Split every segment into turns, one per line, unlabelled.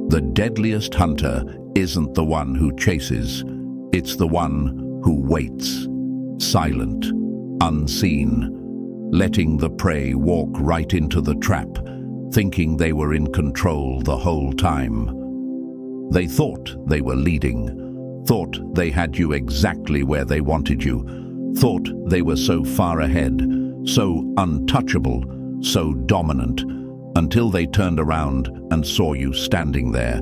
The deadliest hunter isn't the one who chases, it's the one who waits, silent, unseen, letting the prey walk right into the trap, thinking they were in control the whole time. They thought they were leading, thought they had you exactly where they wanted you, thought they were so far ahead, so untouchable, so dominant, until they turned around and saw you standing there,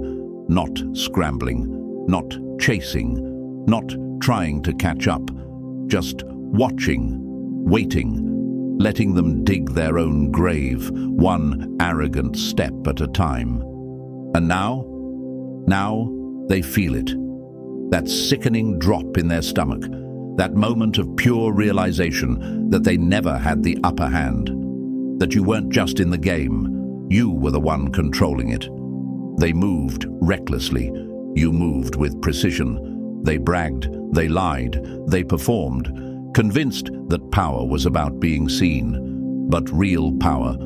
not scrambling, not chasing, not trying to catch up, just watching, waiting, letting them dig their own grave, one arrogant step at a time. And now they feel it. That sickening drop in their stomach, that moment of pure realization that they never had the upper hand, that you weren't just in the game, you were the one controlling it. They moved recklessly, you moved with precision. They bragged, they lied, they performed, convinced that power was about being seen. But real power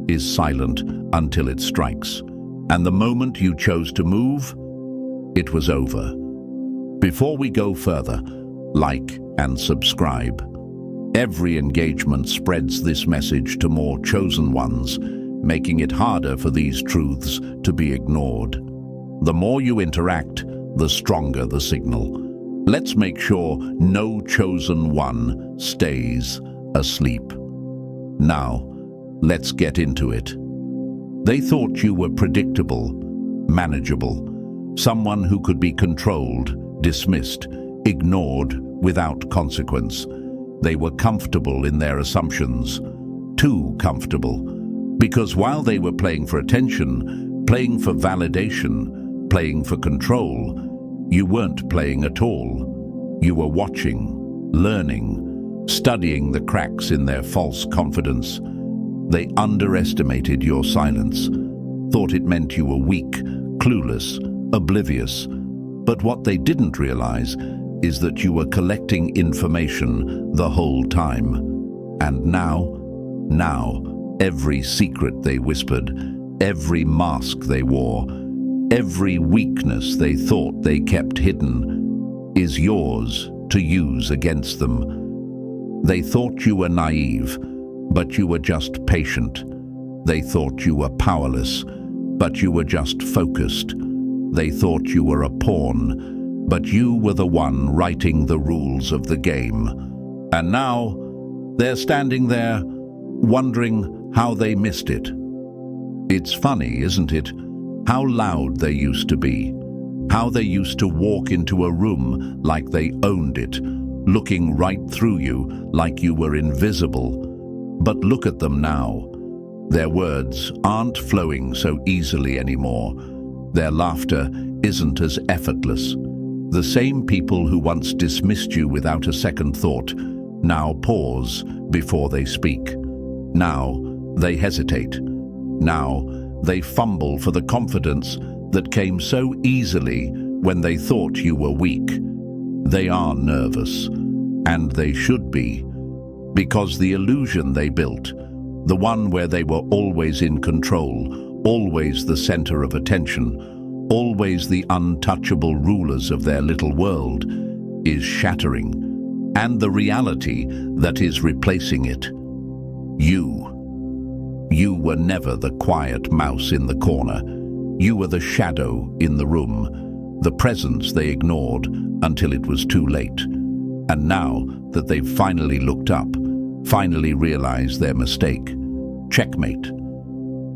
is silent until it strikes. And the moment you chose to move, it was over. Before we go further, like and subscribe. Every engagement spreads this message to more chosen ones, making it harder for these truths to be ignored. The more you interact, the stronger the signal. Let's make sure no chosen one stays asleep. Now, let's get into it. They thought you were predictable, manageable, someone who could be controlled, dismissed, ignored without consequence. They were comfortable in their assumptions, too comfortable, because while they were playing for attention, playing for validation, playing for control, you weren't playing at all. You were watching, learning, studying the cracks in their false confidence. They underestimated your silence, thought it meant you were weak, clueless, oblivious. But what they didn't realize is that you were collecting information the whole time. And now, every secret they whispered, every mask they wore, every weakness they thought they kept hidden, is yours to use against them. They thought you were naive, but you were just patient. They thought you were powerless, but you were just focused. They thought you were a pawn, but you were the one writing the rules of the game. And now, they're standing there, wondering how they missed it. It's funny, isn't it? How loud they used to be. How they used to walk into a room like they owned it, looking right through you like you were invisible. But look at them now. Their words aren't flowing so easily anymore. Their laughter isn't as effortless. The same people who once dismissed you without a second thought now pause before they speak. Now they hesitate. Now they fumble for the confidence that came so easily when they thought you were weak. They are nervous, and they should be, because the illusion they built, the one where they were always in control, always the center of attention, always the untouchable rulers of their little world, is shattering, and the reality that is replacing it. You were never the quiet mouse in the corner. You were the shadow in the room, the presence they ignored until it was too late. And now that they've finally looked up, finally realized their mistake, checkmate.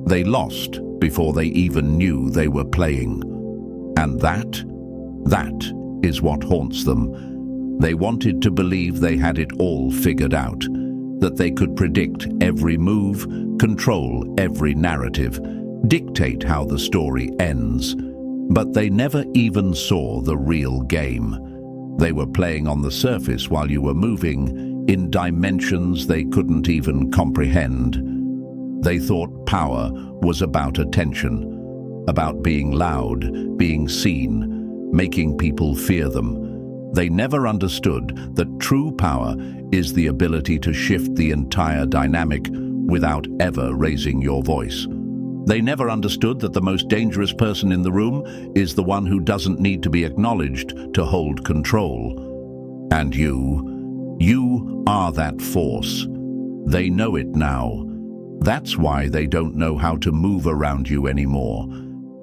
They lost before they even knew they were playing. And that is what haunts them. They wanted to believe they had it all figured out, that they could predict every move, control every narrative, dictate how the story ends. But they never even saw the real game. They were playing on the surface while you were moving, in dimensions they couldn't even comprehend. They thought power was about attention, about being loud, being seen, making people fear them. They never understood that true power is the ability to shift the entire dynamic without ever raising your voice. They never understood that the most dangerous person in the room is the one who doesn't need to be acknowledged to hold control. And you are that force. They know it now. That's why they don't know how to move around you anymore.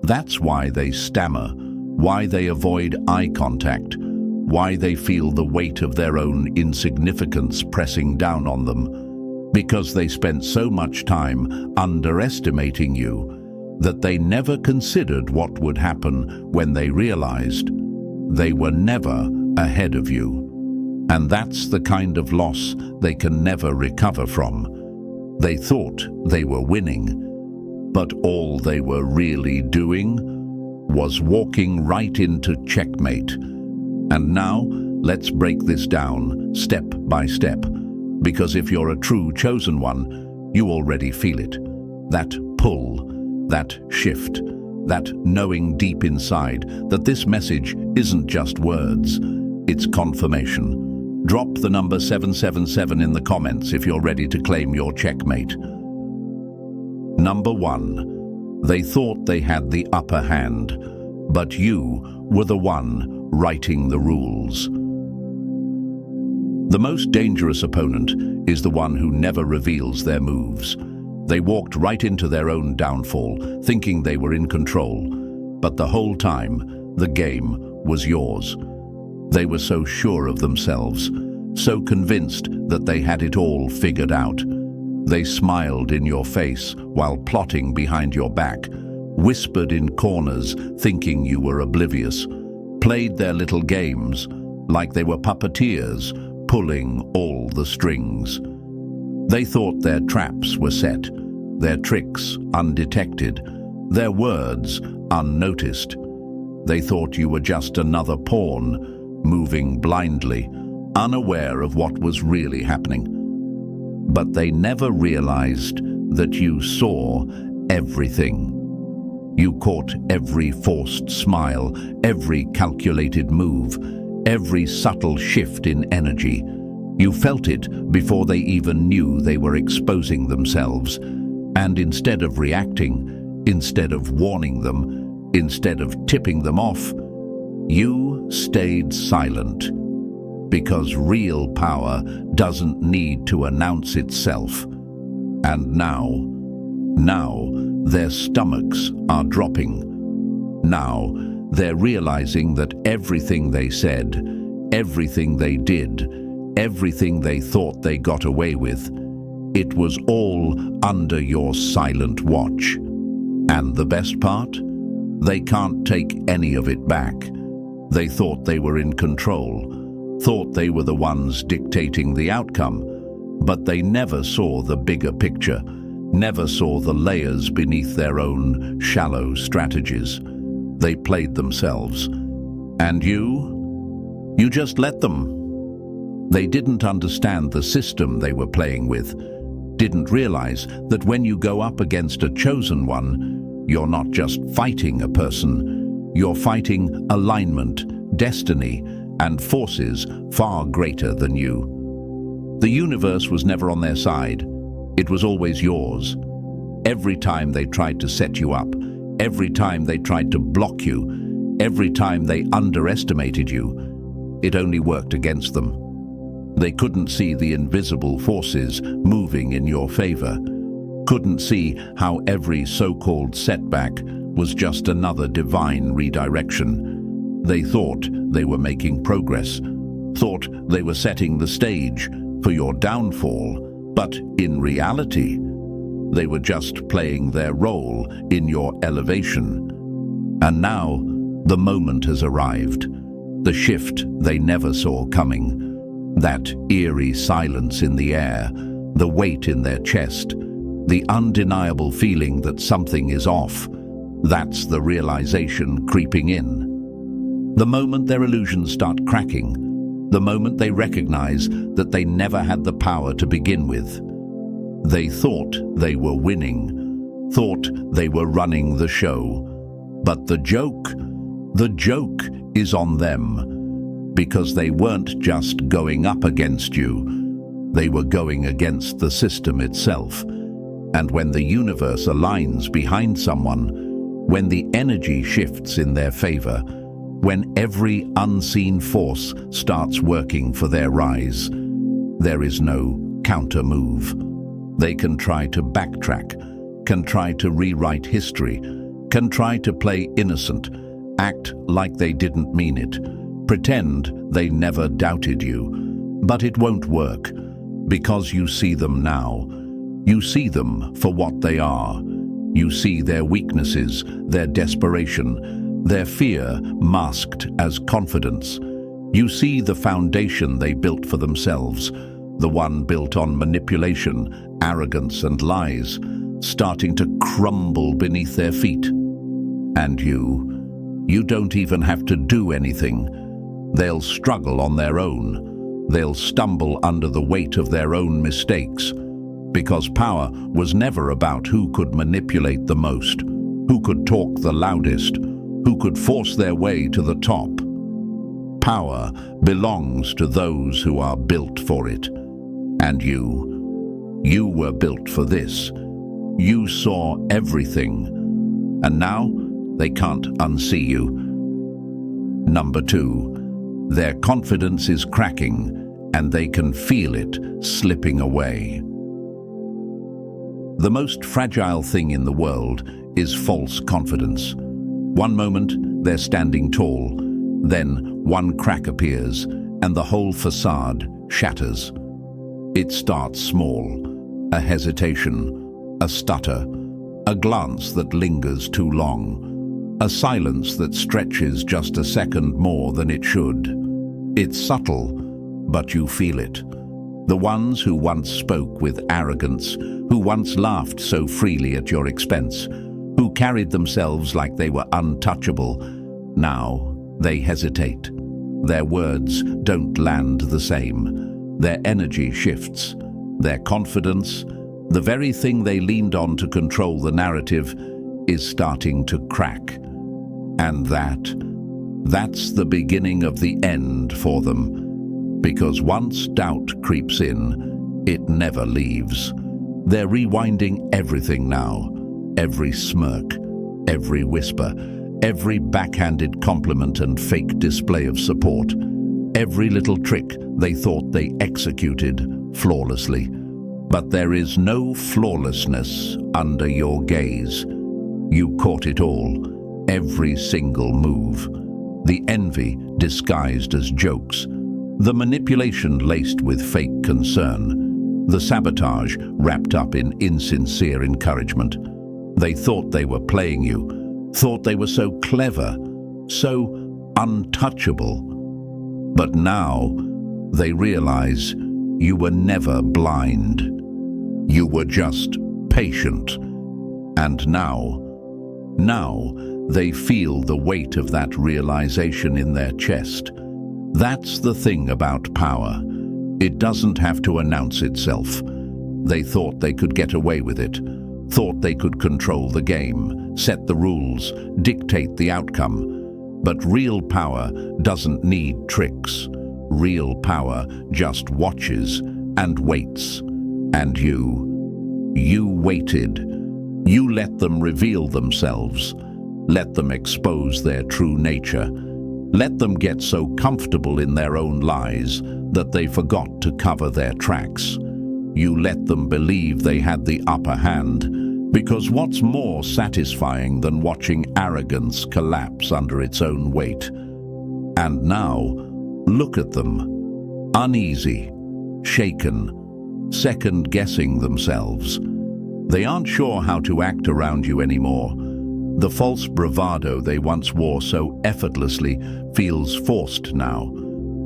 That's why they stammer, why they avoid eye contact, why they feel the weight of their own insignificance pressing down on them. Because they spent so much time underestimating you that they never considered what would happen when they realized they were never ahead of you. And that's the kind of loss they can never recover from. They thought they were winning, but all they were really doing was walking right into checkmate. And now, let's break this down step by step, because if you're a true chosen one, you already feel it. That pull, that shift, that knowing deep inside that this message isn't just words, it's confirmation. Drop the number 777 in the comments if you're ready to claim your checkmate. Number 1. They thought they had the upper hand, but you were the one writing the rules. The most dangerous opponent is the one who never reveals their moves. They walked right into their own downfall, thinking they were in control. But the whole time, the game was yours. They were so sure of themselves, so convinced that they had it all figured out. They smiled in your face while plotting behind your back, whispered in corners thinking you were oblivious, played their little games like they were puppeteers, pulling all the strings. They thought their traps were set, their tricks undetected, their words unnoticed. They thought you were just another pawn, moving blindly, unaware of what was really happening. But they never realized that you saw everything. You caught every forced smile, every calculated move, every subtle shift in energy. You felt it before they even knew they were exposing themselves. And instead of reacting, instead of warning them, instead of tipping them off, you stayed silent. Because real power doesn't need to announce itself. And now their stomachs are dropping. Now they're realizing that everything they said, everything they did, everything they thought they got away with, it was all under your silent watch. And the best part? They can't take any of it back. They thought they were in control, thought they were the ones dictating the outcome, but they never saw the bigger picture, never saw the layers beneath their own shallow strategies. They played themselves. And you just let them. They didn't understand the system they were playing with, didn't realize that when you go up against a chosen one, you're not just fighting a person, you're fighting alignment, destiny, and forces far greater than you. The universe was never on their side. It was always yours. Every time they tried to set you up, every time they tried to block you, every time they underestimated you, it only worked against them. They couldn't see the invisible forces moving in your favor, couldn't see how every so-called setback was just another divine redirection. They thought they were making progress, thought they were setting the stage for your downfall, but in reality, they were just playing their role in your elevation. And now, the moment has arrived, the shift they never saw coming. That eerie silence in the air, the weight in their chest, the undeniable feeling that something is off, that's the realization creeping in. The moment their illusions start cracking, the moment they recognize that they never had the power to begin with. They thought they were winning, thought they were running the show. But the joke is on them. Because they weren't just going up against you, they were going against the system itself. And when the universe aligns behind someone, when the energy shifts in their favor, when every unseen force starts working for their rise, there is no counter move. They can try to backtrack, can try to rewrite history, can try to play innocent, act like they didn't mean it, pretend they never doubted you. But it won't work, because you see them now. You see them for what they are. You see their weaknesses, their desperation, their fear masked as confidence. You see the foundation they built for themselves, the one built on manipulation, arrogance, and lies, starting to crumble beneath their feet. And you don't even have to do anything. They'll struggle on their own. They'll stumble under the weight of their own mistakes. Because power was never about who could manipulate the most, who could talk the loudest, who could force their way to the top. Power belongs to those who are built for it. And you were built for this. You saw everything. And now they can't unsee you. Number 2, their confidence is cracking, and they can feel it slipping away. The most fragile thing in the world is false confidence. One moment, they're standing tall. Then one crack appears, and the whole facade shatters. It starts small, a hesitation, a stutter, a glance that lingers too long, a silence that stretches just a second more than it should. It's subtle, but you feel it. The ones who once spoke with arrogance, who once laughed so freely at your expense, who carried themselves like they were untouchable, now they hesitate. Their words don't land the same. Their energy shifts. Their confidence, the very thing they leaned on to control the narrative, is starting to crack. And that's the beginning of the end for them. Because once doubt creeps in, it never leaves. They're rewinding everything now. Every smirk, every whisper, every backhanded compliment and fake display of support. Every little trick they thought they executed flawlessly. But there is no flawlessness under your gaze. You caught it all, every single move. The envy disguised as jokes. The manipulation laced with fake concern. The sabotage wrapped up in insincere encouragement. They thought they were playing you, thought they were so clever, so untouchable. But now they realize you were never blind. You were just patient. And now they feel the weight of that realization in their chest. That's the thing about power. It doesn't have to announce itself. They thought they could get away with it, thought they could control the game, set the rules, dictate the outcome. But real power doesn't need tricks. Real power just watches and waits. And you waited. You let them reveal themselves. Let them expose their true nature. Let them get so comfortable in their own lies that they forgot to cover their tracks. You let them believe they had the upper hand, because what's more satisfying than watching arrogance collapse under its own weight? And now, look at them, uneasy, shaken, second-guessing themselves. They aren't sure how to act around you anymore. The false bravado they once wore so effortlessly feels forced now.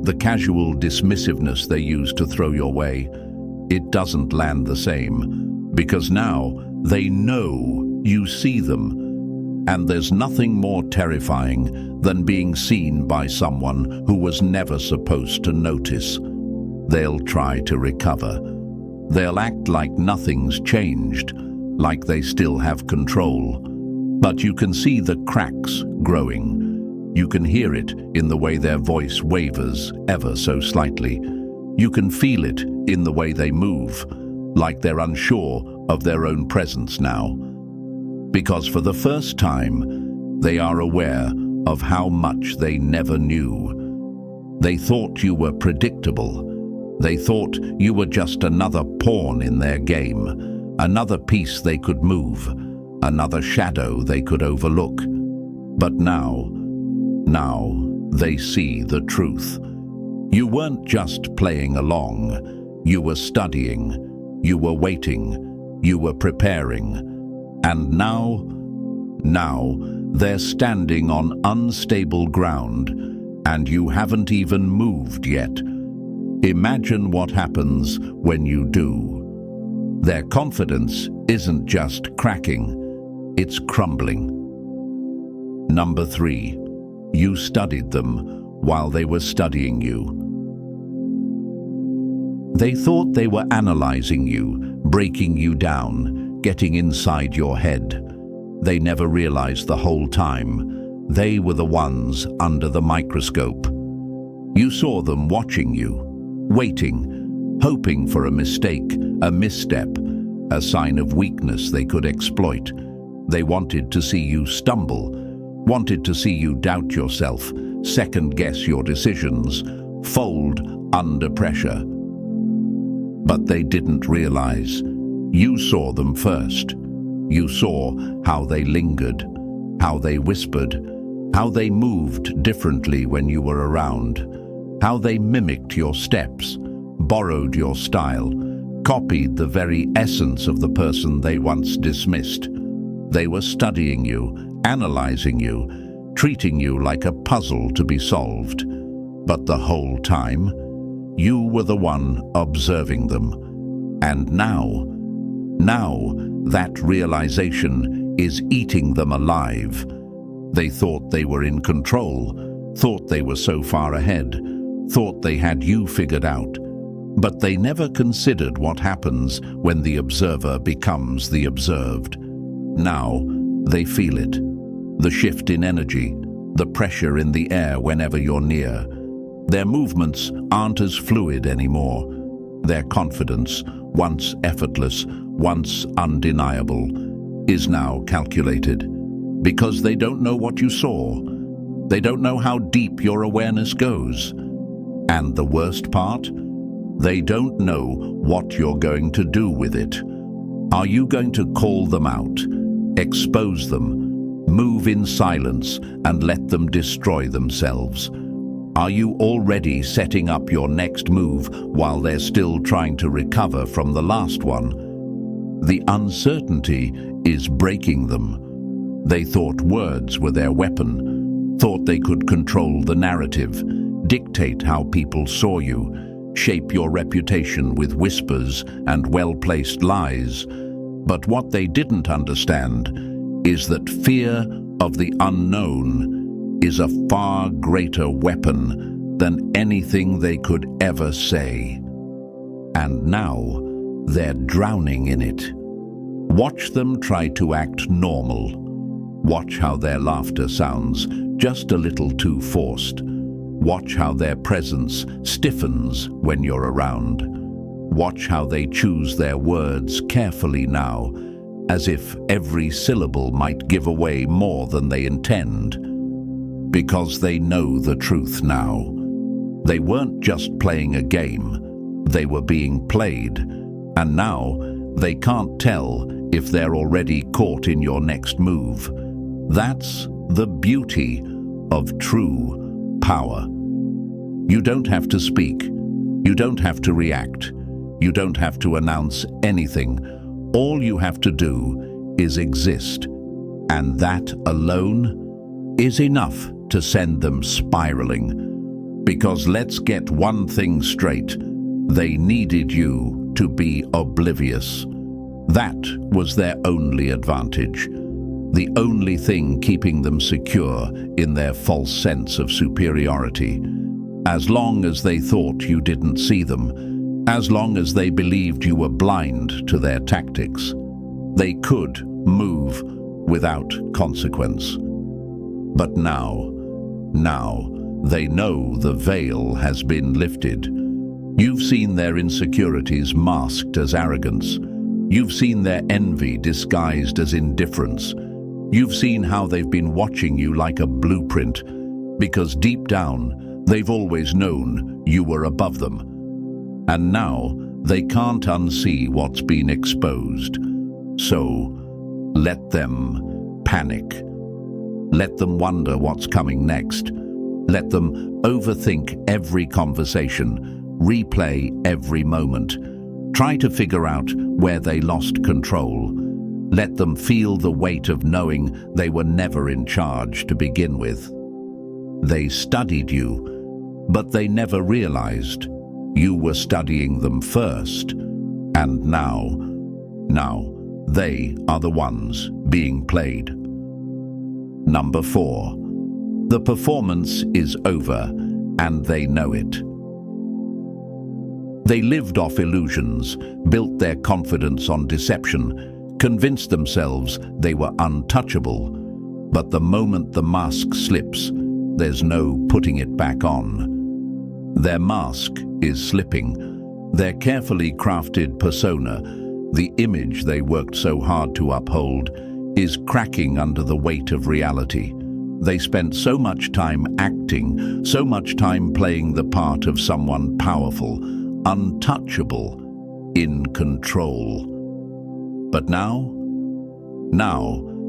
The casual dismissiveness they used to throw your way, it doesn't land the same, because now they know you see them. And there's nothing more terrifying than being seen by someone who was never supposed to notice. They'll try to recover. They'll act like nothing's changed, like they still have control. But you can see the cracks growing. You can hear it in the way their voice wavers ever so slightly. You can feel it in the way they move, like they're unsure of their own presence now. Because for the first time, they are aware of how much they never knew. They thought you were predictable. They thought you were just another pawn in their game, another piece they could move, another shadow they could overlook. But now they see the truth. You weren't just playing along. You were studying. You were waiting. You were preparing. And now they're standing on unstable ground, and you haven't even moved yet. Imagine what happens when you do. Their confidence isn't just cracking, it's crumbling. Number 3, you studied them while they were studying you. They thought they were analyzing you, breaking you down, getting inside your head. They never realized the whole time they were the ones under the microscope. You saw them watching you, waiting, hoping for a mistake, a misstep, a sign of weakness they could exploit. They wanted to see you stumble, wanted to see you doubt yourself, second-guess your decisions, fold under pressure. But they didn't realize. You saw them first. You saw how they lingered, how they whispered, how they moved differently when you were around, how they mimicked your steps, borrowed your style, copied the very essence of the person they once dismissed. They were studying you, analyzing you, treating you like a puzzle to be solved. But the whole time, you were the one observing them. And now that realization is eating them alive. They thought they were in control, thought they were so far ahead, thought they had you figured out. But they never considered what happens when the observer becomes the observed. Now they feel it. The shift in energy, the pressure in the air whenever you're near. Their movements aren't as fluid anymore. Their confidence, once effortless, once undeniable, is now calculated. Because they don't know what you saw. They don't know how deep your awareness goes. And the worst part? They don't know what you're going to do with it. Are you going to call them out, expose them, move in silence and let them destroy themselves? Are you already setting up your next move while they're still trying to recover from the last one? The uncertainty is breaking them. They thought words were their weapon, thought they could control the narrative, dictate how people saw you, shape your reputation with whispers and well-placed lies. But what they didn't understand is that fear of the unknown is a far greater weapon than anything they could ever say. And now they're drowning in it. Watch them try to act normal. Watch how their laughter sounds just a little too forced. Watch how their presence stiffens when you're around. Watch how they choose their words carefully now, as if every syllable might give away more than they intend. Because they know the truth now. They weren't just playing a game, they were being played, and now they can't tell if they're already caught in your next move. That's the beauty of true power. You don't have to speak, you don't have to react, you don't have to announce anything. All you have to do is exist, and that alone is enough to send them spiraling. Because let's get one thing straight, they needed you to be oblivious. That was their only advantage, the only thing keeping them secure in their false sense of superiority. As long as they thought you didn't see them, as long as they believed you were blind to their tactics, they could move without consequence. But now they know the veil has been lifted. You've seen their insecurities masked as arrogance, You've seen their envy disguised as indifference. You've seen how they've been watching you like a blueprint, because deep down, they've always known you were above them. And now, they can't unsee what's been exposed. So, let them panic. Let them wonder what's coming next. Let them overthink every conversation, replay every moment. Try to figure out where they lost control. Let them feel the weight of knowing they were never in charge to begin with. They studied you, but they never realized you were studying them first. And now they are the ones being played. Number 4. The performance is over, and they know it. They lived off illusions, built their confidence on deception, convinced themselves they were untouchable. But the moment the mask slips, there's no putting it back on. Their mask is slipping. Their carefully crafted persona, the image they worked so hard to uphold, is cracking under the weight of reality. They spent so much time acting, so much time playing the part of someone powerful, untouchable, in control. But now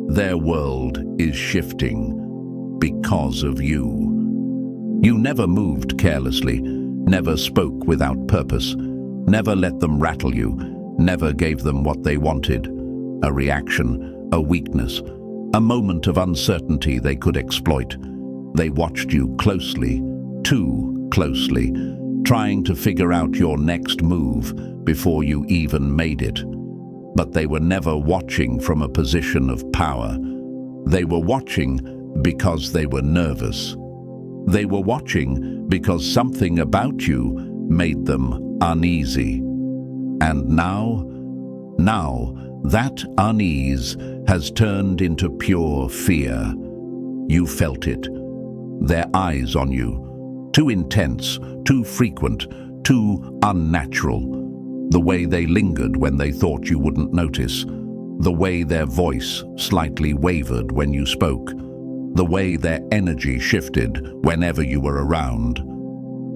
their world is shifting because of you. You never moved carelessly, never spoke without purpose, never let them rattle you, never gave them what they wanted, a reaction, a weakness, a moment of uncertainty they could exploit. They watched you closely, too closely, trying to figure out your next move before you even made it. But they were never watching from a position of power. They were watching because they were nervous. They were watching because something about you made them uneasy. And now that unease has turned into pure fear. You felt it. Their eyes on you. Too intense, too frequent, too unnatural. The way they lingered when they thought you wouldn't notice. The way their voice slightly wavered when you spoke. The way their energy shifted whenever you were around.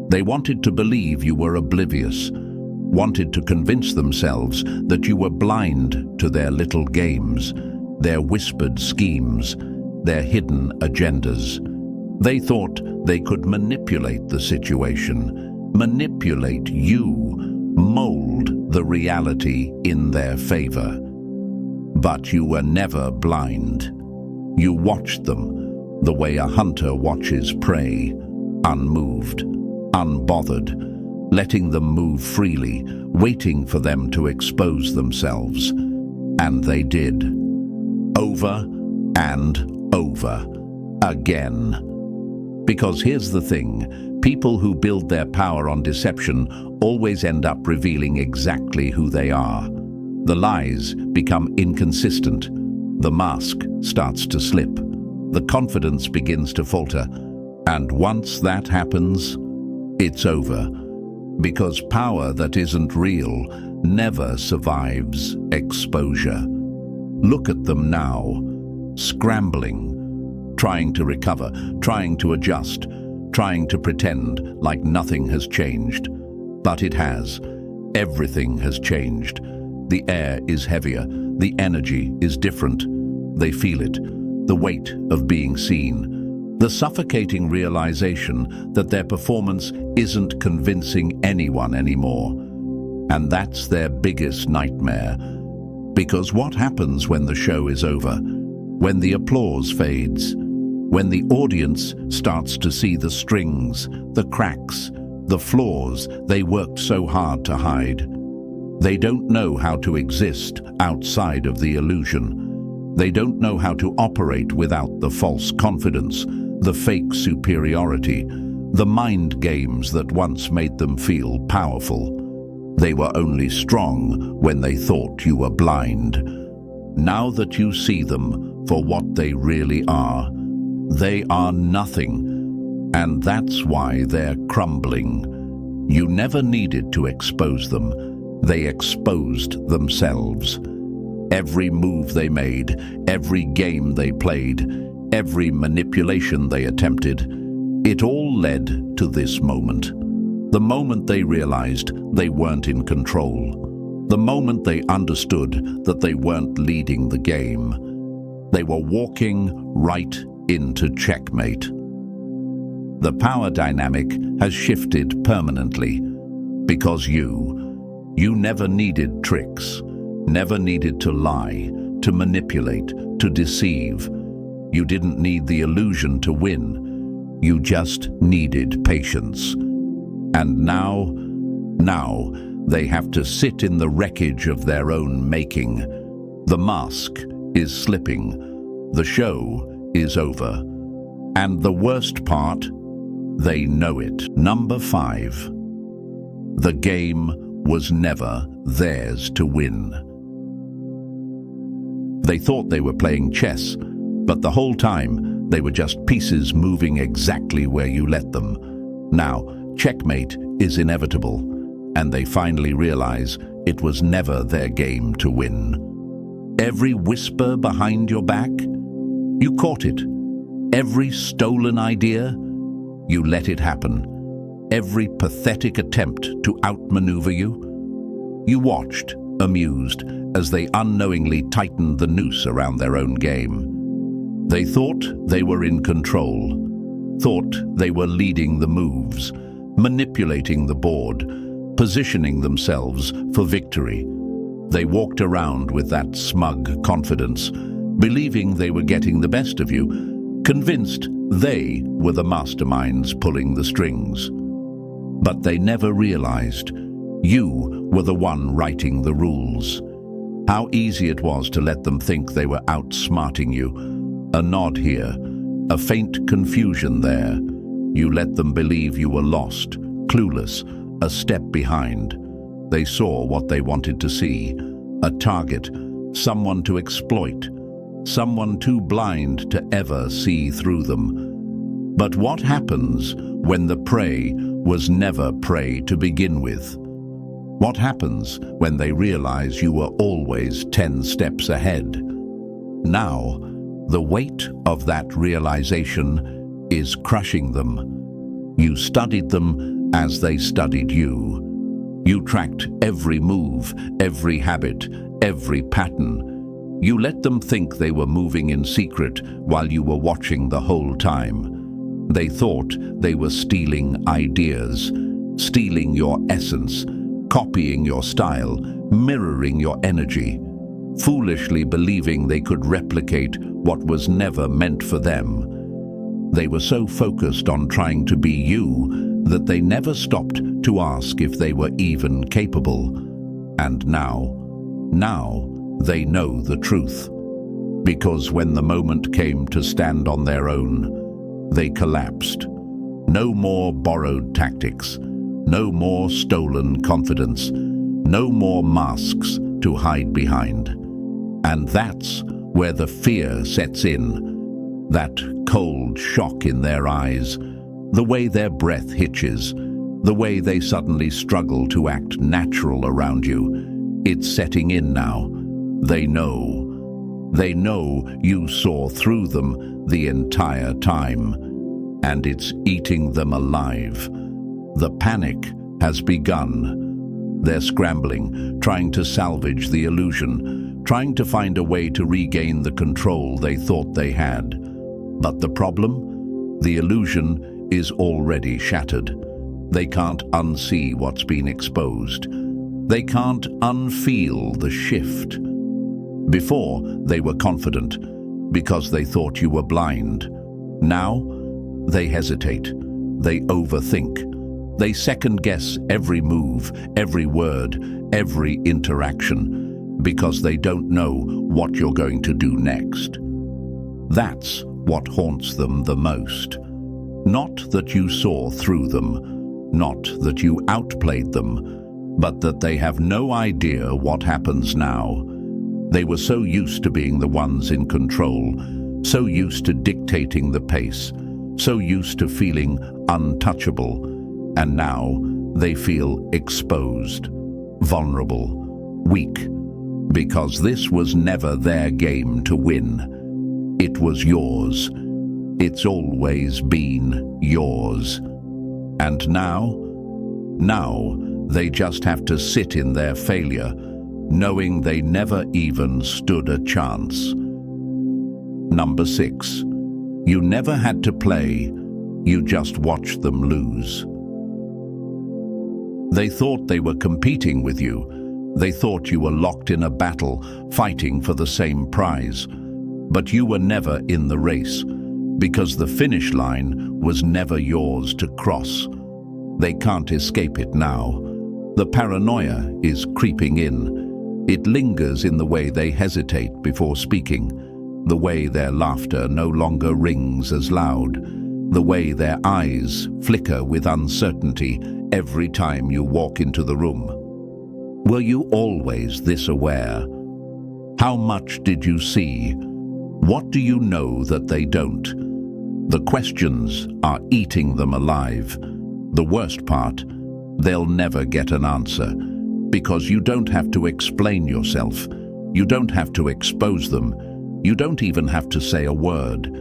They wanted to believe you were oblivious, wanted to convince themselves that you were blind to their little games, their whispered schemes, their hidden agendas. They thought they could manipulate the situation, manipulate you, mold the reality in their favor. But you were never blind. You watched them the way a hunter watches prey, unmoved, unbothered, letting them move freely, waiting for them to expose themselves. And they did. Over and over again. Because here's the thing, people who build their power on deception always end up revealing exactly who they are. The lies become inconsistent. The mask starts to slip. The confidence begins to falter. And once that happens, it's over. Because power that isn't real never survives exposure. Look at them now, scrambling, trying to recover, trying to adjust, trying to pretend like nothing has changed. But it has. Everything has changed. The air is heavier. The energy is different. They feel it. The weight of being seen. The suffocating realization that their performance isn't convincing anyone anymore. And that's their biggest nightmare. Because what happens when the show is over? When the applause fades? When the audience starts to see the strings, the cracks, the flaws they worked so hard to hide? They don't know how to exist outside of the illusion. They don't know how to operate without the false confidence, the fake superiority, the mind games that once made them feel powerful. They were only strong when they thought you were blind. Now that you see them for what they really are, they are nothing, and that's why they're crumbling. You never needed to expose them. They exposed themselves. Every move they made, every game they played, every manipulation they attempted, it all led to this moment. The moment they realized they weren't in control. The moment they understood that they weren't leading the game. They were walking right into checkmate. The power dynamic has shifted permanently because you never needed tricks, never needed to lie, to manipulate, to deceive. You didn't need the illusion to win. You just needed patience. And now they have to sit in the wreckage of their own making. The mask is slipping. The show is over. And the worst part, they know it. Number 5. The game was never theirs to win. They thought they were playing chess, but the whole time they were just pieces moving exactly where you let them. Now, checkmate is inevitable, and they finally realize it was never their game to win. Every whisper behind your back, you caught it. Every stolen idea, you let it happen. Every pathetic attempt to outmaneuver you, you watched, amused, as they unknowingly tightened the noose around their own game. They thought they were in control, thought they were leading the moves, manipulating the board, positioning themselves for victory. They walked around with that smug confidence, believing they were getting the best of you, convinced they were the masterminds pulling the strings. But they never realized you were the one writing the rules. How easy it was to let them think they were outsmarting you. A nod here, a faint confusion there. You let them believe you were lost, clueless, a step behind. They saw what they wanted to see, a target, someone to exploit, someone too blind to ever see through them. But what happens when the prey was never prey to begin with? What happens when they realize you were always 10 steps ahead? Now, the weight of that realization is crushing them. You studied them as they studied you. You tracked every move, every habit, every pattern. You let them think they were moving in secret while you were watching the whole time. They thought they were stealing ideas, stealing your essence, copying your style, mirroring your energy, foolishly believing they could replicate what was never meant for them. They were so focused on trying to be you that they never stopped to ask if they were even capable. And now they know the truth. Because when the moment came to stand on their own, they collapsed. No more borrowed tactics. No more stolen confidence. No more masks to hide behind. And that's where the fear sets in. That cold shock in their eyes, the way their breath hitches, the way they suddenly struggle to act natural around you. It's setting in now. They know. They know you saw through them the entire time. And it's eating them alive. The panic has begun. They're scrambling, trying to salvage the illusion, trying to find a way to regain the control they thought they had. But the problem? The illusion is already shattered. They can't unsee what's been exposed. They can't unfeel the shift. Before, they were confident because they thought you were blind. Now, they hesitate. They overthink. They second-guess every move, every word, every interaction, because they don't know what you're going to do next. That's what haunts them the most. Not that you saw through them, not that you outplayed them, but that they have no idea what happens now. They were so used to being the ones in control, so used to dictating the pace, so used to feeling untouchable, and now they feel exposed. vulnerable, weak, because this was never their game to win. It was yours. It's always been yours. And now they just have to sit in their failure, knowing they never even stood a chance. Number 6. You never had to play, you just watched them lose. They thought they were competing with you. They thought you were locked in a battle, fighting for the same prize. But you were never in the race, because the finish line was never yours to cross. They can't escape it now. The paranoia is creeping in. It lingers in the way they hesitate before speaking, the way their laughter no longer rings as loud, the way their eyes flicker with uncertainty every time you walk into the room. Were you always this aware? How much did you see? What do you know that they don't? The questions are eating them alive. The worst part, they'll never get an answer, because you don't have to explain yourself. You don't have to expose them. You don't even have to say a word.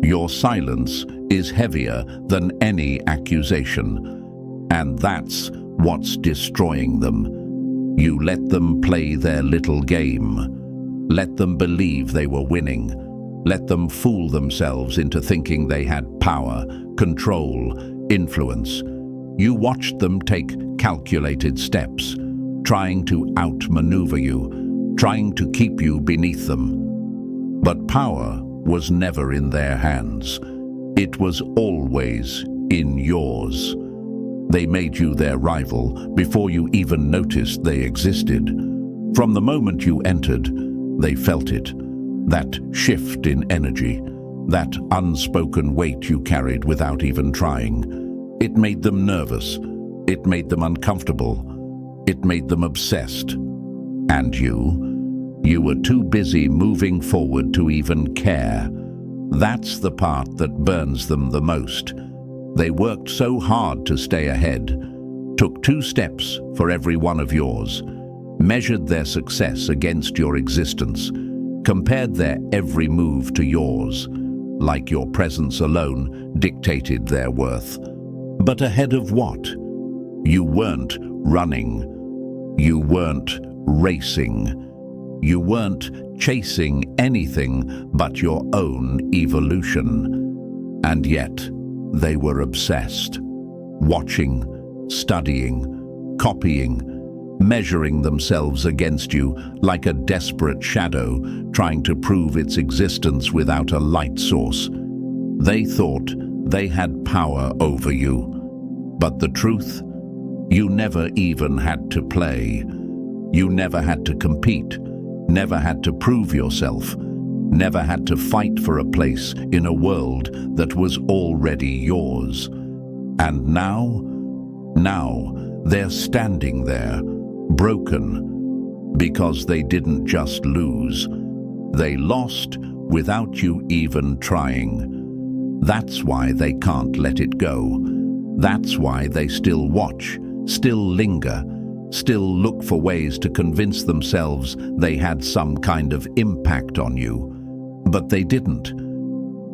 Your silence is heavier than any accusation. And that's what's destroying them. You let them play their little game. Let them believe they were winning. Let them fool themselves into thinking they had power, control, influence. You watched them take calculated steps, trying to outmaneuver you, trying to keep you beneath them. But power was never in their hands. It was always in yours. They made you their rival before you even noticed they existed. From the moment you entered, they felt it. That shift in energy, that unspoken weight you carried without even trying. It made them nervous. It made them uncomfortable. It made them obsessed. And you were too busy moving forward to even care. That's the part that burns them the most. They worked so hard to stay ahead, took 2 steps for every one of yours, measured their success against your existence, compared their every move to yours, like your presence alone dictated their worth. But ahead of what? You weren't running. You weren't racing. You weren't chasing anything but your own evolution. And yet, they were obsessed, watching, studying, copying, measuring themselves against you like a desperate shadow trying to prove its existence without a light source. They thought they had power over you. But the truth, you never even had to play. You never had to compete, never had to prove yourself, never had to fight for a place in a world that was already yours. And now they're standing there, broken, because they didn't just lose. They lost without you even trying. That's why they can't let it go. That's why they still watch, still linger, still look for ways to convince themselves they had some kind of impact on you. But they didn't.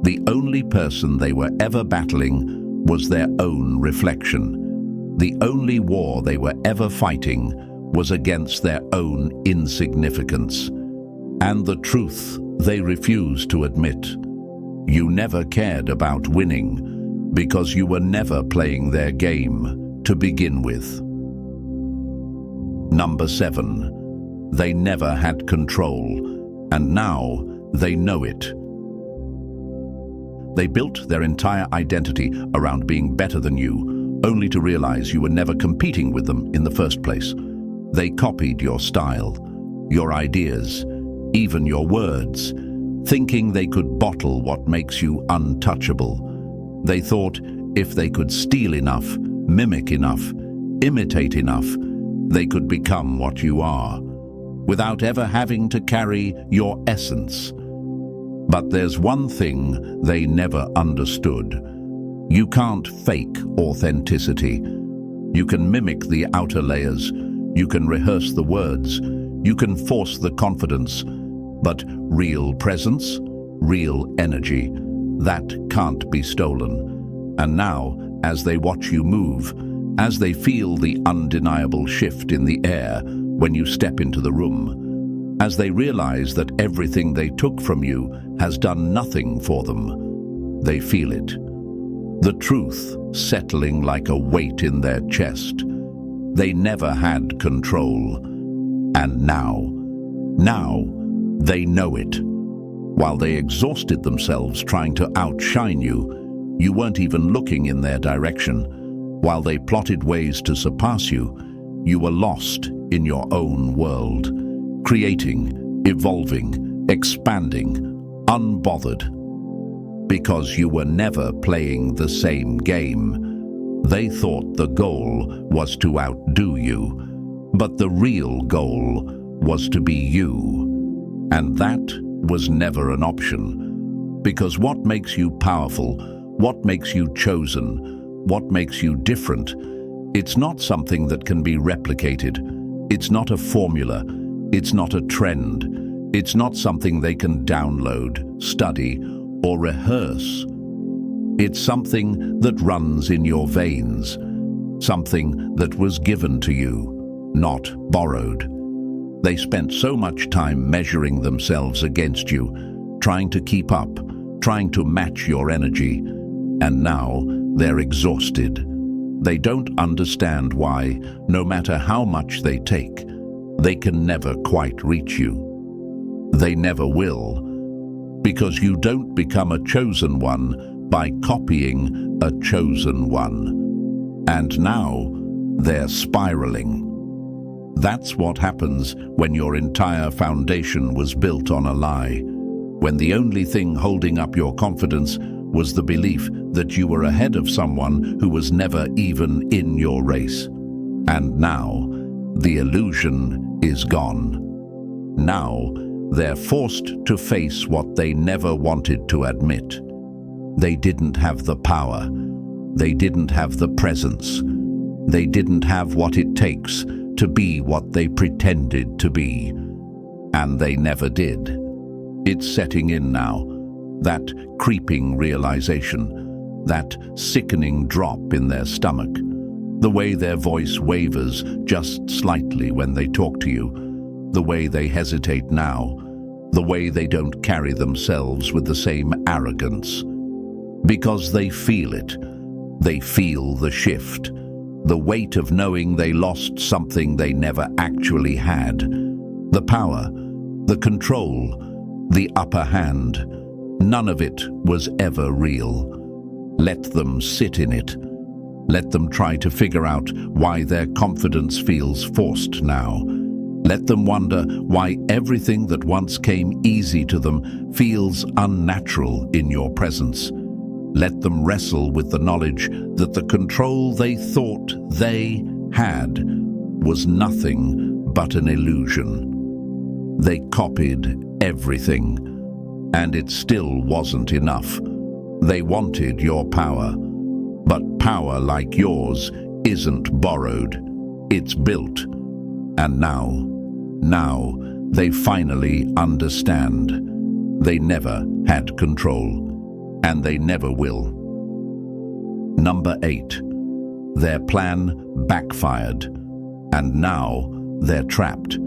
The only person they were ever battling was their own reflection. The only war they were ever fighting was against their own insignificance. And the truth they refused to admit. You never cared about winning because you were never playing their game to begin with. Number 7. They never had control, and now they know it. They built their entire identity around being better than you, only to realize you were never competing with them in the first place. They copied your style, your ideas, even your words, thinking they could bottle what makes you untouchable. They thought if they could steal enough, mimic enough, imitate enough, they could become what you are, without ever having to carry your essence. But there's one thing they never understood. You can't fake authenticity. You can mimic the outer layers. You can rehearse the words, you can force the confidence, but real presence, real energy, that can't be stolen. And now, as they watch you move, as they feel the undeniable shift in the air when you step into the room, as they realize that everything they took from you has done nothing for them, they feel it. The truth settling like a weight in their chest. They never had control. And now they know it. While they exhausted themselves trying to outshine you, you weren't even looking in their direction. While they plotted ways to surpass you, you were lost in your own world, creating, evolving, expanding, unbothered. Because you were never playing the same game. They thought the goal was to outdo you, but the real goal was to be you. And that was never an option. Because what makes you powerful, what makes you chosen, what makes you different, it's not something that can be replicated. It's not a formula. It's not a trend. It's not something they can download, study, or rehearse. It's something that runs in your veins, something that was given to you, not borrowed. They spent so much time measuring themselves against you, trying to keep up, trying to match your energy, and now they're exhausted. They don't understand why, no matter how much they take, they can never quite reach you. They never will. Because you don't become a chosen one by copying a chosen one. And now they're spiraling. That's what happens when your entire foundation was built on a lie, when the only thing holding up your confidence was the belief that you were ahead of someone who was never even in your race. And now the illusion is gone. Now they're forced to face what they never wanted to admit. They didn't have the power. They didn't have the presence. They didn't have what it takes to be what they pretended to be. And they never did. It's setting in now, that creeping realization, that sickening drop in their stomach, the way their voice wavers just slightly when they talk to you, the way they hesitate now, the way they don't carry themselves with the same arrogance. Because they feel it. They feel the shift, the weight of knowing they lost something they never actually had. The power, the control, the upper hand. None of it was ever real. Let them sit in it. Let them try to figure out why their confidence feels forced now. Let them wonder why everything that once came easy to them feels unnatural in your presence. Let them wrestle with the knowledge that the control they thought they had was nothing but an illusion. They copied everything, and it still wasn't enough. They wanted your power, but power like yours isn't borrowed, it's built. And now, they finally understand. They never had control, and they never will. Number 8. Their plan backfired, and now they're trapped.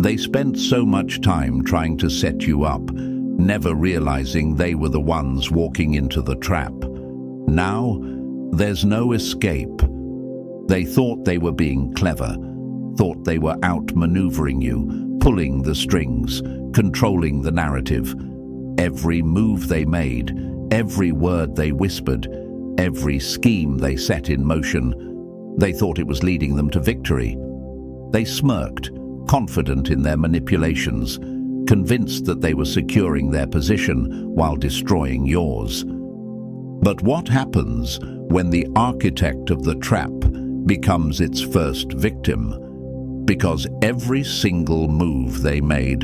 They spent so much time trying to set you up, never realizing they were the ones walking into the trap. Now, there's no escape. They thought they were being clever, thought they were outmaneuvering you, pulling the strings, controlling the narrative. Every move they made, every word they whispered, every scheme they set in motion, they thought it was leading them to victory. They smirked, confident in their manipulations, convinced that they were securing their position while destroying yours. But what happens when the architect of the trap becomes its first victim? Because every single move they made,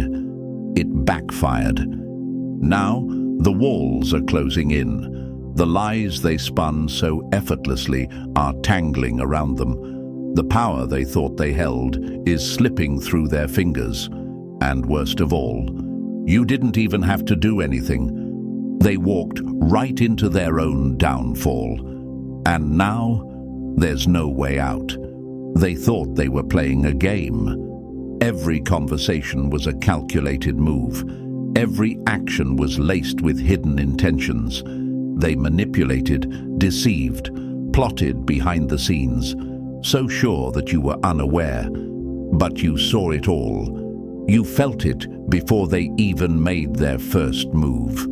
it backfired. Now, the walls are closing in. The lies they spun so effortlessly are tangling around them. The power they thought they held is slipping through their fingers. And worst of all, you didn't even have to do anything. They walked right into their own downfall. And now, there's no way out. They thought they were playing a game. Every conversation was a calculated move. Every action was laced with hidden intentions. They manipulated, deceived, plotted behind the scenes, so sure that you were unaware. But you saw it all. You felt it before they even made their first move.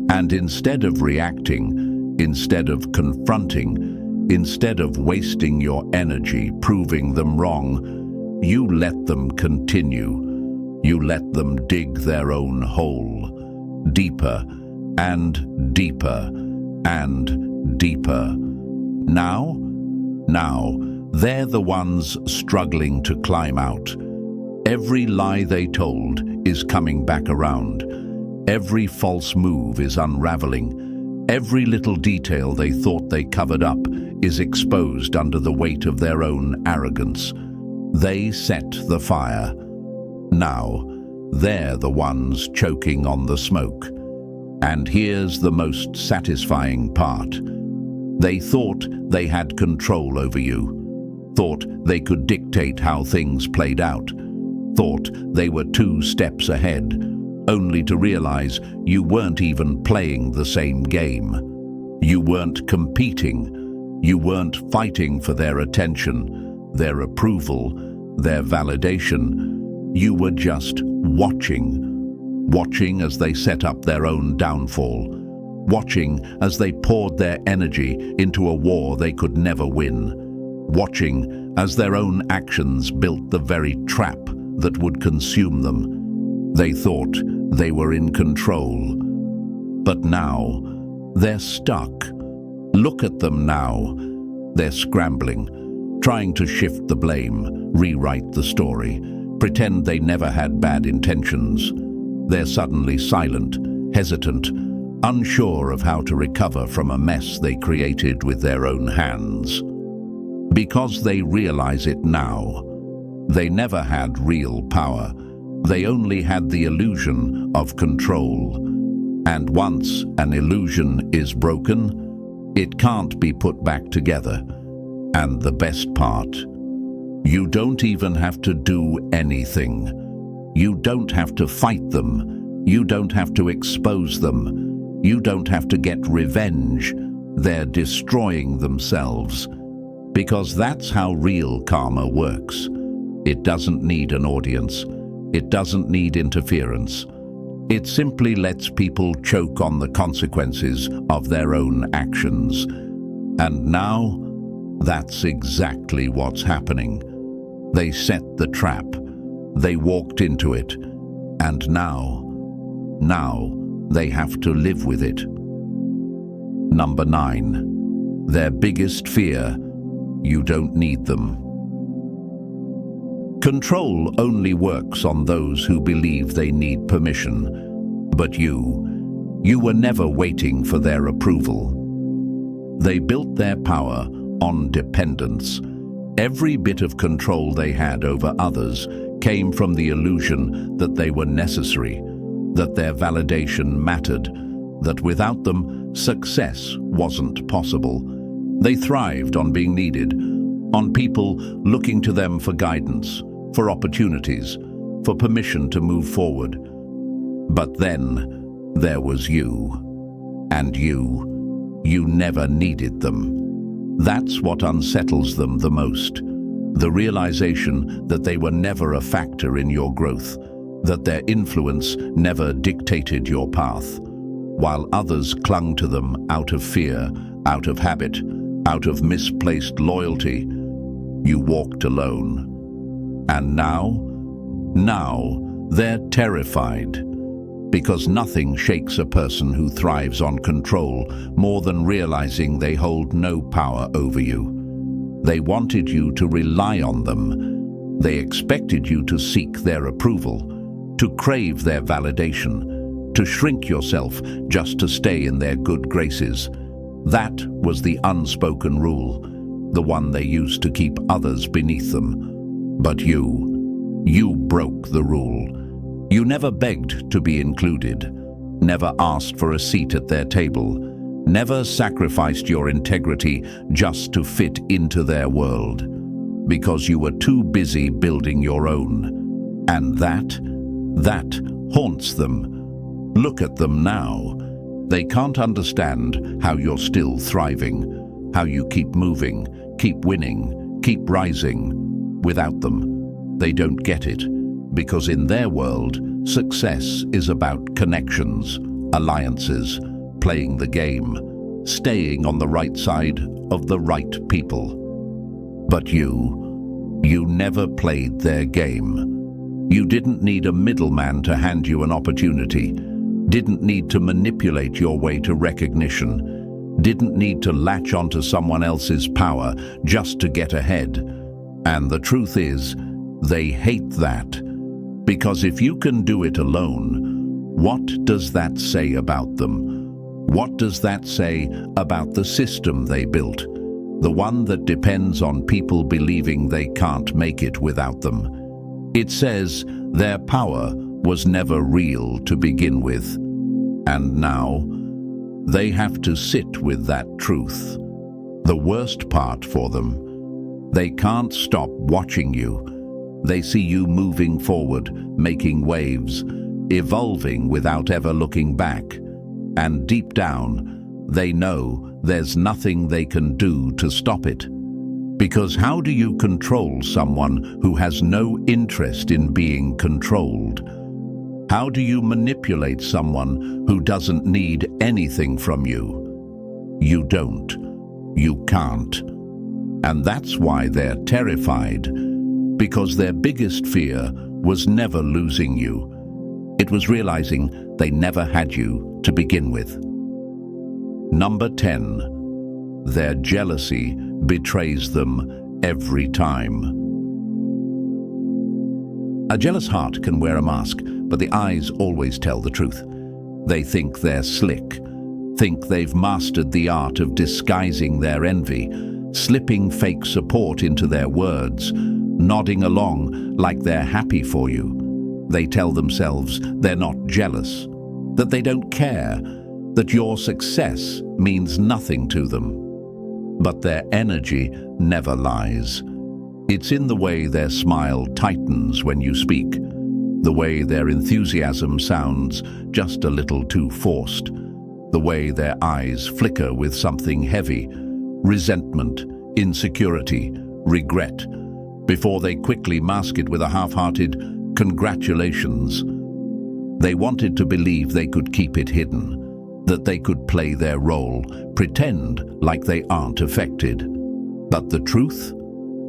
And instead of reacting, instead of confronting, instead of wasting your energy proving them wrong, you let them continue. You let them dig their own hole, deeper and deeper and deeper. Now, they're the ones struggling to climb out. Every lie they told is coming back around. Every false move is unraveling. Every little detail they thought they covered up is exposed under the weight of their own arrogance. They set the fire. Now, they're the ones choking on the smoke. And here's the most satisfying part. They thought they had control over you, thought they could dictate how things played out, thought they were 2 steps ahead, only to realize you weren't even playing the same game. You weren't competing. You weren't fighting for their attention, their approval, their validation. You were just watching as they set up their own downfall, watching as they poured their energy into a war they could never win, watching as their own actions built the very trap that would consume them. They thought they were in control, but now they're stuck. Look at them now. They're scrambling, trying to shift the blame, rewrite the story, pretend they never had bad intentions. They're suddenly silent, hesitant, unsure of how to recover from a mess they created with their own hands. Because they realize it now. They never had real power. They only had the illusion of control. And once an illusion is broken, it can't be put back together. And the best part, you don't even have to do anything. You don't have to fight them. You don't have to expose them. You don't have to get revenge. They're destroying themselves. Because that's how real karma works. It doesn't need an audience. It doesn't need interference. It simply lets people choke on the consequences of their own actions. And now, that's exactly what's happening. They set the trap. They walked into it. And now they have to live with it. Number 9. Their biggest fear: you don't need them. Control only works on those who believe they need permission. But you were never waiting for their approval. They built their power on dependence. Every bit of control they had over others came from the illusion that they were necessary, that their validation mattered, that without them, success wasn't possible. They thrived on being needed, on people looking to them for guidance, for opportunities, for permission to move forward. But then there was you. And you never needed them. That's what unsettles them the most. The realization that they were never a factor in your growth, that their influence never dictated your path, while others clung to them out of fear, out of habit, out of misplaced loyalty. You walked alone. And now they're terrified. Because nothing shakes a person who thrives on control more than realizing they hold no power over you. They wanted you to rely on them. They expected you to seek their approval, to crave their validation, to shrink yourself just to stay in their good graces. That was the unspoken rule. the one they used to keep others beneath them. But you broke the rule. You never begged to be included, never asked for a seat at their table, never sacrificed your integrity just to fit into their world, because you were too busy building your own. And that haunts them. Look at them now. They can't understand how you're still thriving, how you keep moving, keep winning, keep rising. Without them, they don't get it, because in their world, success is about connections, alliances, playing the game, staying on the right side of the right people. But you never played their game. You didn't need a middleman to hand you an opportunity, didn't need to manipulate your way to recognition, didn't need to latch onto someone else's power just to get ahead. And the truth is, they hate that. Because if you can do it alone, what does that say about them? What does that say about the system they built? The one that depends on people believing they can't make it without them. It says their power was never real to begin with. And now, they have to sit with that truth. The worst part for them, they can't stop watching you. They see you moving forward, making waves, evolving without ever looking back. And deep down, they know there's nothing they can do to stop it. Because how do you control someone who has no interest in being controlled? How do you manipulate someone who doesn't need anything from you? You don't. You can't. And that's why they're terrified. Because their biggest fear was never losing you. It was realizing they never had you to begin with. Number 10. Their jealousy betrays them every time. A jealous heart can wear a mask, but the eyes always tell the truth. They think they're slick, think they've mastered the art of disguising their envy, slipping fake support into their words, nodding along like they're happy for you. They tell themselves they're not jealous, that they don't care, that your success means nothing to them. But their energy never lies. It's in the way their smile tightens when you speak, the way their enthusiasm sounds just a little too forced, the way their eyes flicker with something heavy, resentment, insecurity, regret, before they quickly mask it with a half-hearted "congratulations." They wanted to believe they could keep it hidden, that they could play their role, pretend like they aren't affected. But the truth?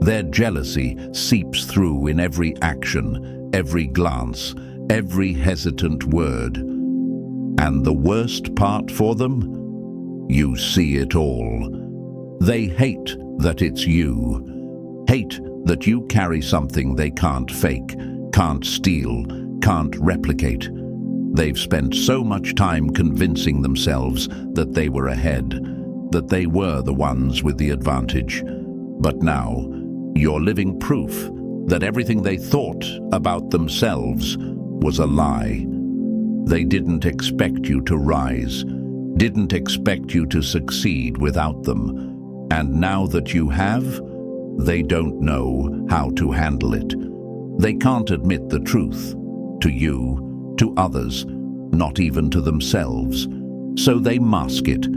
Their jealousy seeps through in every action, every glance, every hesitant word. And the worst part for them? You see it all. They hate that it's you. Hate that you carry something they can't fake, can't steal, can't replicate. They've spent so much time convincing themselves that they were ahead, that they were the ones with the advantage. But now, you're living proof that everything they thought about themselves was a lie. They didn't expect you to rise, didn't expect you to succeed without them. And now that you have, they don't know how to handle it. They can't admit the truth to you, to others, not even to themselves. So they mask it,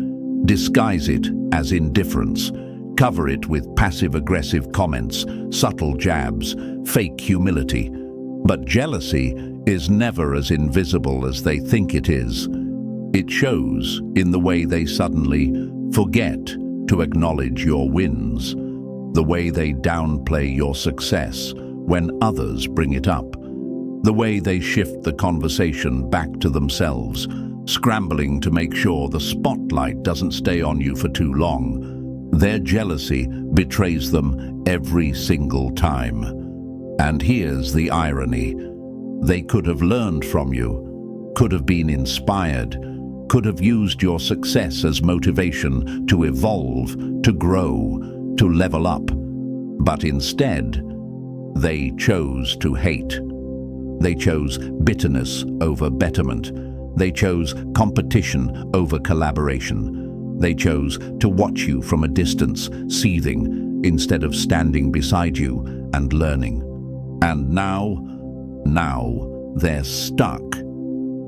disguise it as indifference, cover it with passive-aggressive comments, subtle jabs, fake humility. But jealousy is never as invisible as they think it is. It shows in the way they suddenly forget to acknowledge your wins, the way they downplay your success when others bring it up, the way they shift the conversation back to themselves, scrambling to make sure the spotlight doesn't stay on you for too long. Their jealousy betrays them every single time. And here's the irony. They could have learned from you, could have been inspired, could have used your success as motivation to evolve, to grow, to level up. But instead, they chose to hate. They chose bitterness over betterment. They chose competition over collaboration. They chose to watch you from a distance, seething, instead of standing beside you and learning. And now they're stuck.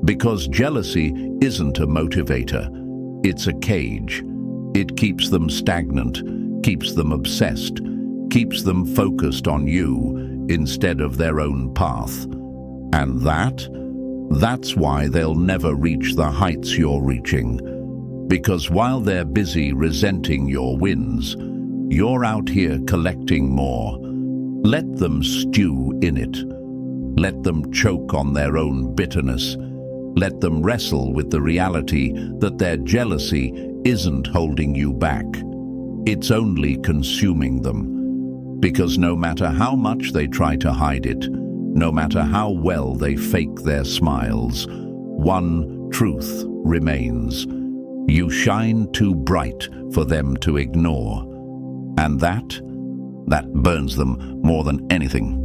Because jealousy isn't a motivator, it's a cage. It keeps them stagnant, keeps them obsessed, keeps them focused on you instead of their own path. And that's why they'll never reach the heights you're reaching. Because while they're busy resenting your wins, you're out here collecting more. Let them stew in it. Let them choke on their own bitterness. Let them wrestle with the reality that their jealousy isn't holding you back. It's only consuming them. Because no matter how much they try to hide it, no matter how well they fake their smiles, one truth remains. You shine too bright for them to ignore. And that burns them more than anything.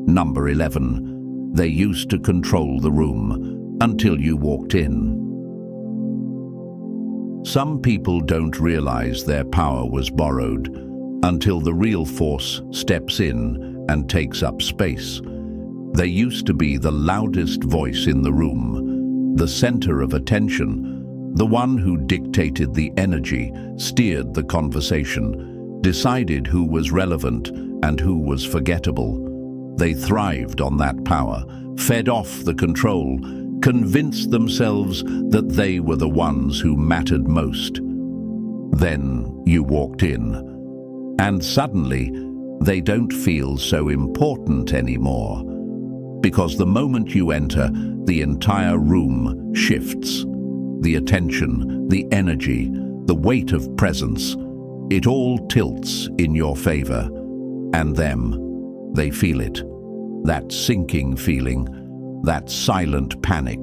Number 11. They used to control the room until you walked in. Some people don't realize their power was borrowed until the real force steps in and takes up space. They used to be the loudest voice in the room, the center of attention, the one who dictated the energy, steered the conversation, decided who was relevant and who was forgettable. They thrived on that power, fed off the control, convinced themselves that they were the ones who mattered most. Then you walked in, and suddenly they don't feel so important anymore. Because the moment you enter, the entire room shifts. The attention, the energy, the weight of presence, it all tilts in your favor. And them, they feel it. That sinking feeling, that silent panic,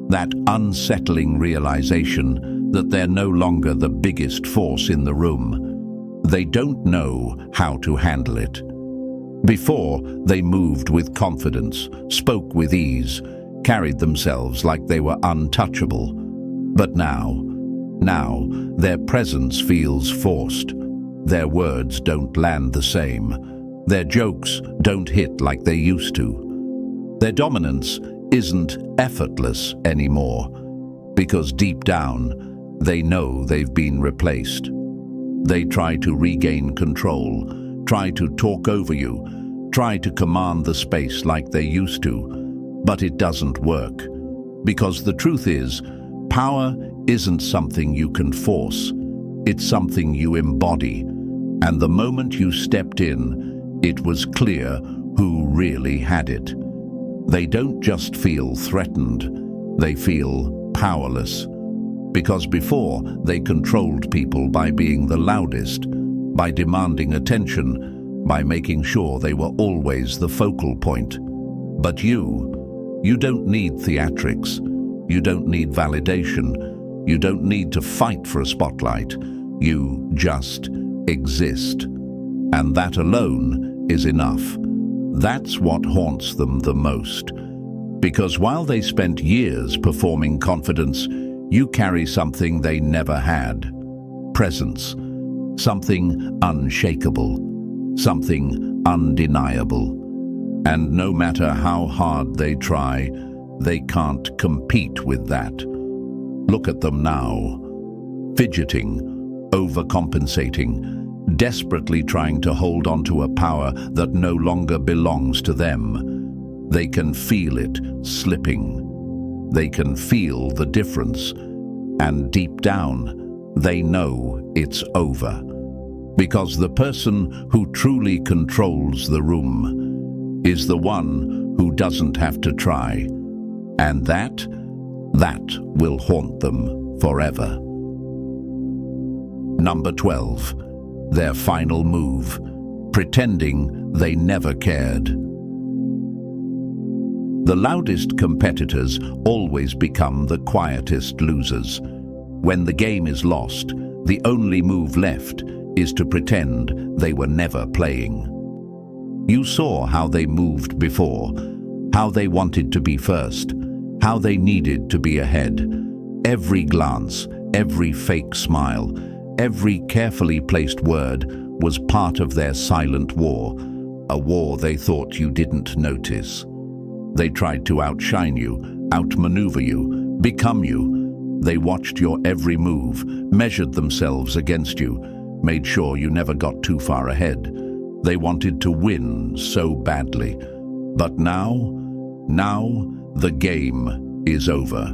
that unsettling realization that they're no longer the biggest force in the room. They don't know how to handle it. Before, they moved with confidence, spoke with ease, carried themselves like they were untouchable. But now, their presence feels forced. Their words don't land the same. Their jokes don't hit like they used to. Their dominance isn't effortless anymore, because deep down, they know they've been replaced. They try to regain control, try to talk over you, try to command the space like they used to, but it doesn't work. Because the truth is, power isn't something you can force, it's something you embody. And the moment you stepped in, it was clear who really had it. They don't just feel threatened, they feel powerless. Because before, they controlled people by being the loudest, by demanding attention, by making sure they were always the focal point. But you don't need theatrics, you don't need validation, you don't need to fight for a spotlight. You just exist. And that alone is enough. That's what haunts them the most. Because while they spent years performing confidence, you carry something they never had. Presence. Something unshakable. Something undeniable. And no matter how hard they try, they can't compete with that. Look at them now. Fidgeting, overcompensating, desperately trying to hold on to a power that no longer belongs to them. They can feel it slipping. They can feel the difference. And deep down, they know it's over. Because the person who truly controls the room is the one who doesn't have to try. And that will haunt them forever. Number 12. Their final move, pretending they never cared. The loudest competitors always become the quietest losers. When the game is lost, the only move left is to pretend they were never playing. You saw how they moved before, how they wanted to be first, how they needed to be ahead. Every glance, every fake smile, every carefully placed word was part of their silent war, a war they thought you didn't notice. They tried to outshine you, outmaneuver you, become you. They watched your every move, measured themselves against you, made sure you never got too far ahead. They wanted to win so badly. But now the game is over.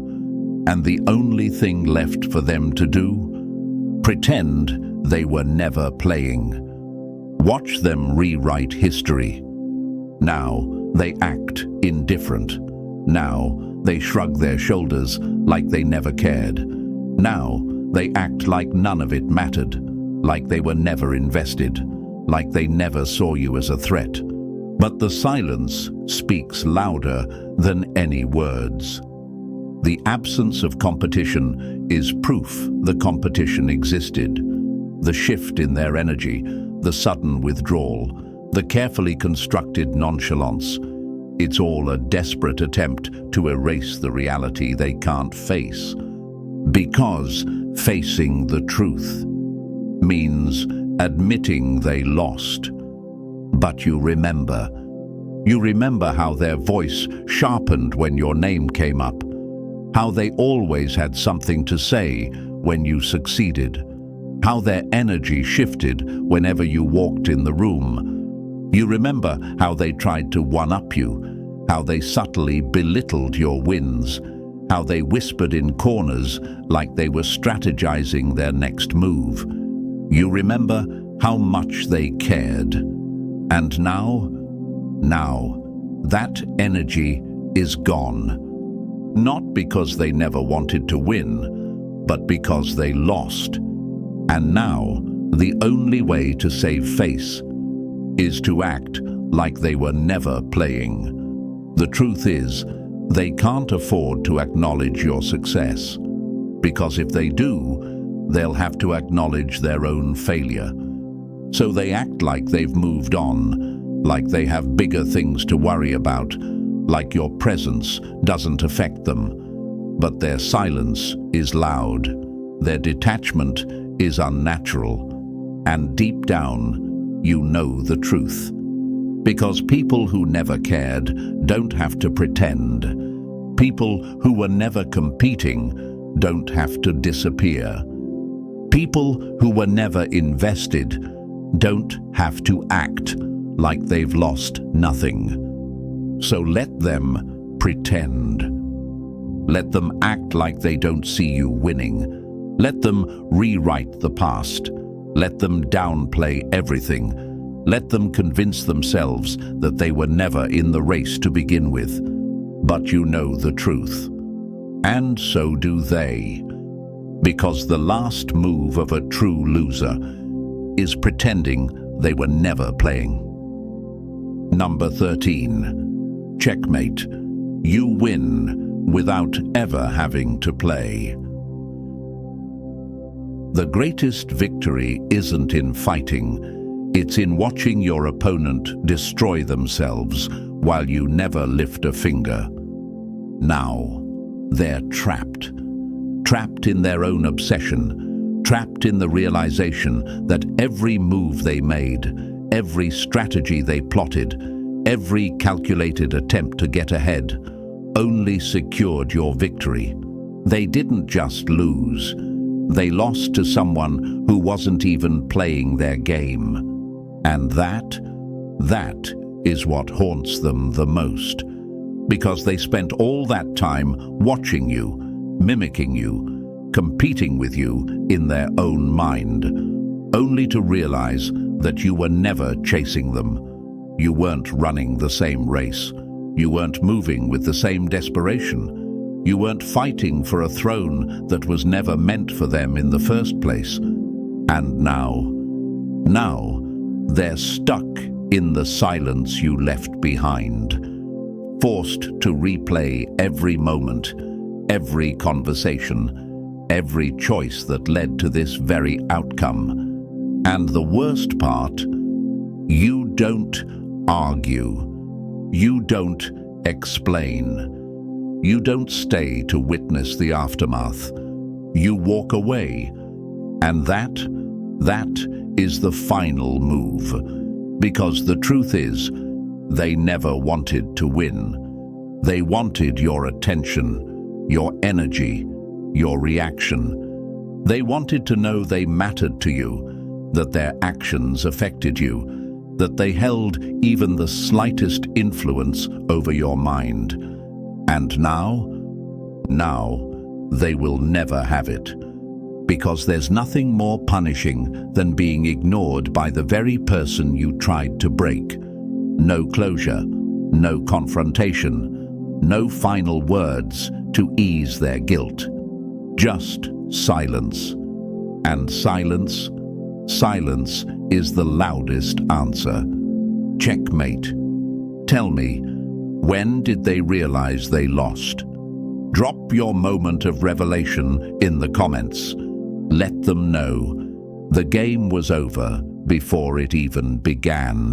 And the only thing left for them to do? Pretend they were never playing. Watch them rewrite history. Now they act indifferent. Now they shrug their shoulders like they never cared. Now they act like none of it mattered, like they were never invested, like they never saw you as a threat. But the silence speaks louder than any words. The absence of competition is proof the competition existed. The shift in their energy, the sudden withdrawal, the carefully constructed nonchalance, it's all a desperate attempt to erase the reality they can't face. Because facing the truth means admitting they lost. But you remember how their voice sharpened when your name came up, how they always had something to say when you succeeded, how their energy shifted whenever you walked in the room. You remember how they tried to one-up you, how they subtly belittled your wins, how they whispered in corners like they were strategizing their next move. You remember how much they cared. And now that energy is gone. Not because they never wanted to win, but because they lost. And now the only way to save face is to act like they were never playing. The truth is, they can't afford to acknowledge your success, because if they do, they'll have to acknowledge their own failure. So they act like they've moved on, like they have bigger things to worry about, like your presence doesn't affect them. But their silence is loud, their detachment is unnatural, and deep down, you know the truth. Because people who never cared don't have to pretend. People who were never competing don't have to disappear. People who were never invested don't have to act like they've lost nothing. So let them pretend. Let them act like they don't see you winning. Let them rewrite the past. Let them downplay everything. Let them convince themselves that they were never in the race to begin with. But you know the truth. And so do they. Because the last move of a true loser is pretending they were never playing. Number 13. Checkmate. You win without ever having to play. The greatest victory isn't in fighting, it's in watching your opponent destroy themselves while you never lift a finger. Now, they're trapped. Trapped in their own obsession, trapped in the realization that every move they made, every strategy they plotted, every calculated attempt to get ahead, only secured your victory. They didn't just lose. They lost to someone who wasn't even playing their game. And that is what haunts them the most. Because they spent all that time watching you, mimicking you, competing with you in their own mind, only to realize that you were never chasing them. You weren't running the same race. You weren't moving with the same desperation. You weren't fighting for a throne that was never meant for them in the first place. And now they're stuck in the silence you left behind, forced to replay every moment, every conversation, every choice that led to this very outcome. And the worst part, you don't argue. You don't explain. You don't stay to witness the aftermath. You walk away. And that is the final move. Because the truth is, they never wanted to win. They wanted your attention, your energy, your reaction. They wanted to know they mattered to you, that their actions affected you, that they held even the slightest influence over your mind. And now they will never have it. Because there's nothing more punishing than being ignored by the very person you tried to break. No closure, no confrontation, no final words to ease their guilt. Just silence. And silence is the loudest answer. Checkmate. Tell me, when did they realize they lost? Drop your moment of revelation in the comments. Let them know. The game was over before it even began.